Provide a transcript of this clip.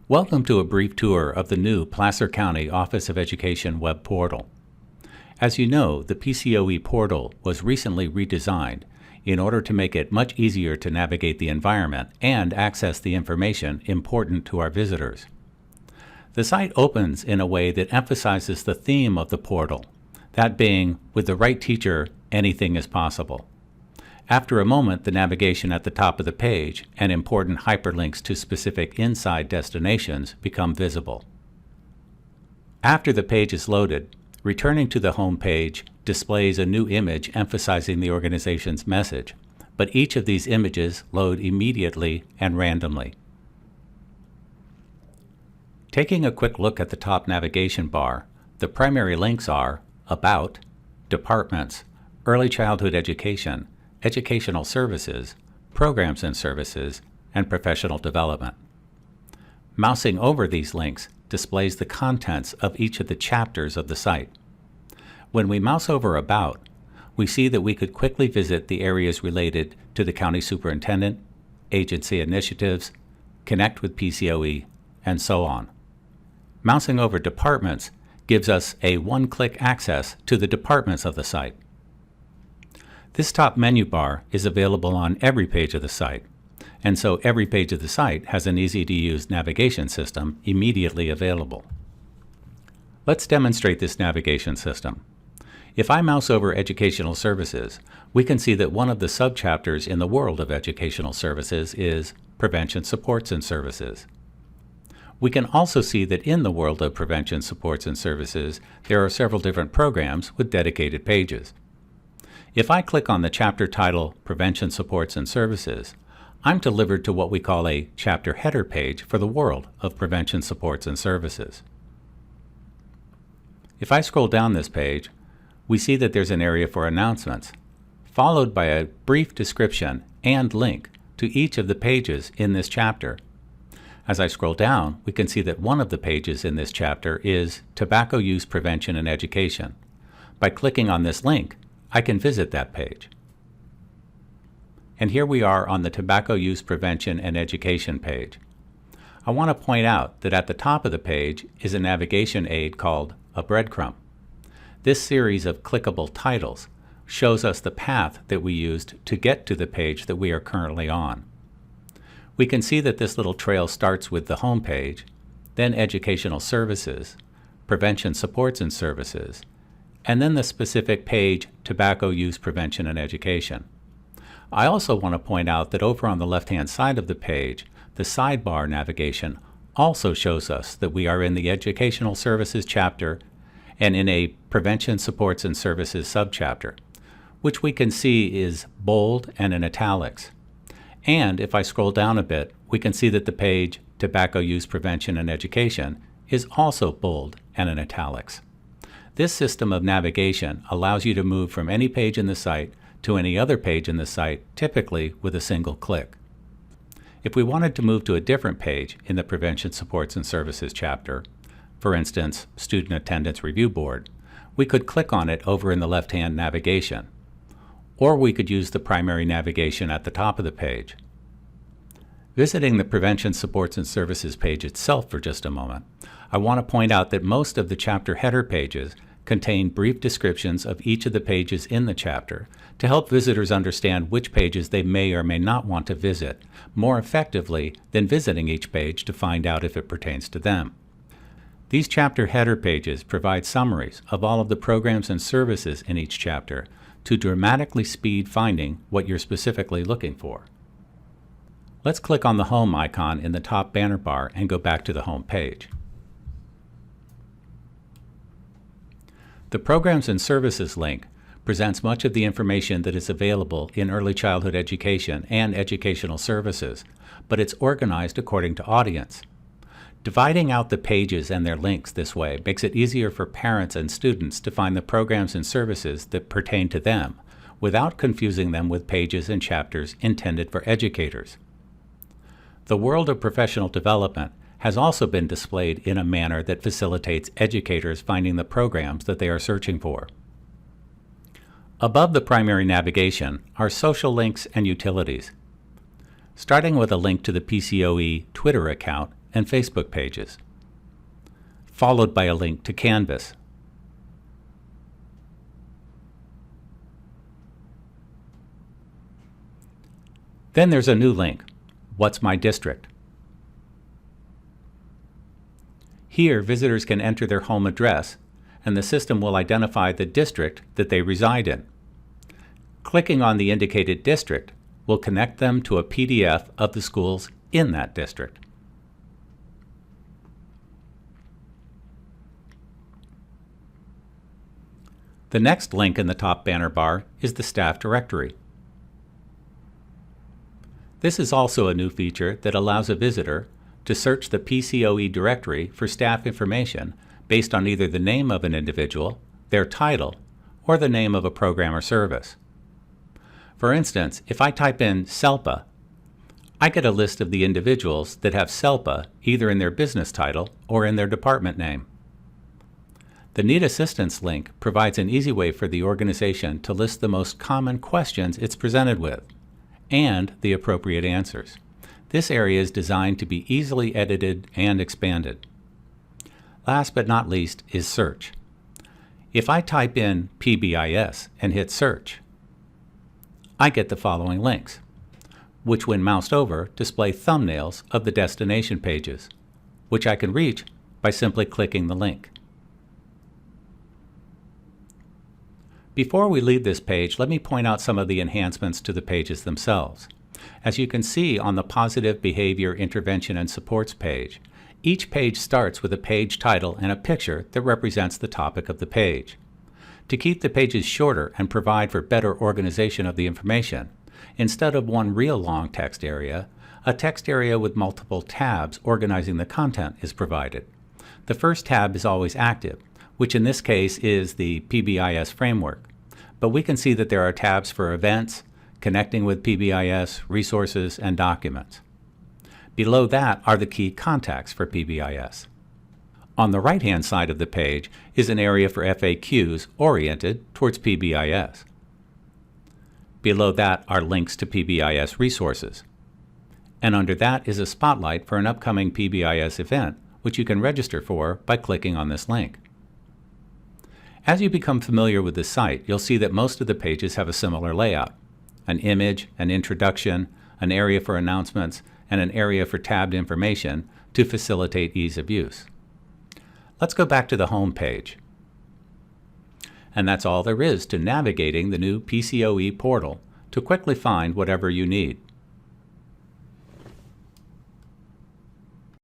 Welcome to a brief tour of the new Placer County Office of Education Web Portal. As you know, the PCOE portal was recently redesigned in order to make it much easier to navigate the environment and access the information important to our visitors. The site opens in a way that emphasizes the theme of the portal, that being, with the right teacher, anything is possible. After a moment, the navigation at the top of the page and important hyperlinks to specific inside destinations become visible. After the page is loaded, returning to the home page displays a new image emphasizing the organization's message, but each of these images load immediately and randomly. Taking a quick look at the top navigation bar, the primary links are About, Departments, Early Childhood Education, Educational Services, Programs and Services, and Professional Development. Mousing over these links displays the contents of each of the chapters of the site. When we mouse over About, we see that we could quickly visit the areas related to the County Superintendent, agency initiatives, Connect with PCOE, and so on. Mousing over Departments gives us a one-click access to the departments of the site. This top menu bar is available on every page of the site, and so every page of the site has an easy-to-use navigation system immediately available. Let's demonstrate this navigation system. If I mouse over Educational Services, we can see that one of the subchapters in the world of educational services is Prevention Supports and Services. We can also see that in the world of Prevention Supports and Services, there are several different programs with dedicated pages. If I click on the chapter title Prevention Supports and Services, I'm delivered to what we call a chapter header page for the world of Prevention Supports and Services. If I scroll down this page, we see that there's an area for announcements, followed by a brief description and link to each of the pages in this chapter. As I scroll down, we can see that one of the pages in this chapter is Tobacco Use Prevention and Education. By clicking on this link, I can visit that page. And here we are on the Tobacco Use Prevention and Education page. I want to point out that at the top of the page is a navigation aid called a breadcrumb. This series of clickable titles shows us the path that we used to get to the page that we are currently on. We can see that this little trail starts with the home page, then Educational Services, Prevention Supports and Services, and then the specific page, Tobacco Use Prevention and Education. I also want to point out that over on the left-hand side of the page, the sidebar navigation also shows us that we are in the Educational Services chapter and in a Prevention Supports and Services subchapter, which we can see is bold and in italics. And if I scroll down a bit, we can see that the page, Tobacco Use Prevention and Education, is also bold and in italics. This system of navigation allows you to move from any page in the site to any other page in the site, typically with a single click. If we wanted to move to a different page in the Prevention Supports and Services chapter, for instance, Student Attendance Review Board, we could click on it over in the left-hand navigation, or we could use the primary navigation at the top of the page. Visiting the Prevention Supports and Services page itself for just a moment, I want to point out that most of the chapter header pages contain brief descriptions of each of the pages in the chapter to help visitors understand which pages they may or may not want to visit more effectively than visiting each page to find out if it pertains to them. These chapter header pages provide summaries of all of the programs and services in each chapter to dramatically speed finding what you're specifically looking for. Let's click on the Home icon in the top banner bar and go back to the home page. The Programs and Services link presents much of the information that is available in early childhood education and educational services, but it's organized according to audience. Dividing out the pages and their links this way makes it easier for parents and students to find the programs and services that pertain to them without confusing them with pages and chapters intended for educators. The world of professional development has also been displayed in a manner that facilitates educators finding the programs that they are searching for. Above the primary navigation are social links and utilities. Starting with a link to the PCOE Twitter account and Facebook pages, followed by a link to Canvas. Then there's a new link, What's My District? Here, visitors can enter their home address, and the system will identify the district that they reside in. Clicking on the indicated district will connect them to a PDF of the schools in that district. The next link in the top banner bar is the staff directory. This is also a new feature that allows a visitor to search the PCOE directory for staff information based on either the name of an individual, their title, or the name of a program or service. For instance, if I type in SELPA, I get a list of the individuals that have SELPA either in their business title or in their department name. The Need Assistance link provides an easy way for the organization to list the most common questions it's presented with and the appropriate answers. This area is designed to be easily edited and expanded. Last but not least is search. If I type in PBIS and hit search, I get the following links, which when moused over display thumbnails of the destination pages, which I can reach by simply clicking the link. Before we leave this page, let me point out some of the enhancements to the pages themselves. As you can see on the Positive Behavior Intervention and Supports page, each page starts with a page title and a picture that represents the topic of the page. To keep the pages shorter and provide for better organization of the information, instead of one real long text area, a text area with multiple tabs organizing the content is provided. The first tab is always active, which in this case is the PBIS framework, but we can see that there are tabs for events, connecting with PBIS, resources, and documents. Below that are the key contacts for PBIS. On the right-hand side of the page is an area for FAQs oriented towards PBIS. Below that are links to PBIS resources. And under that is a spotlight for an upcoming PBIS event, which you can register for by clicking on this link. As you become familiar with the site, you'll see that most of the pages have a similar layout: an image, an introduction, an area for announcements, and an area for tabbed information to facilitate ease of use. Let's go back to the home page. And that's all there is to navigating the new PCOE portal to quickly find whatever you need.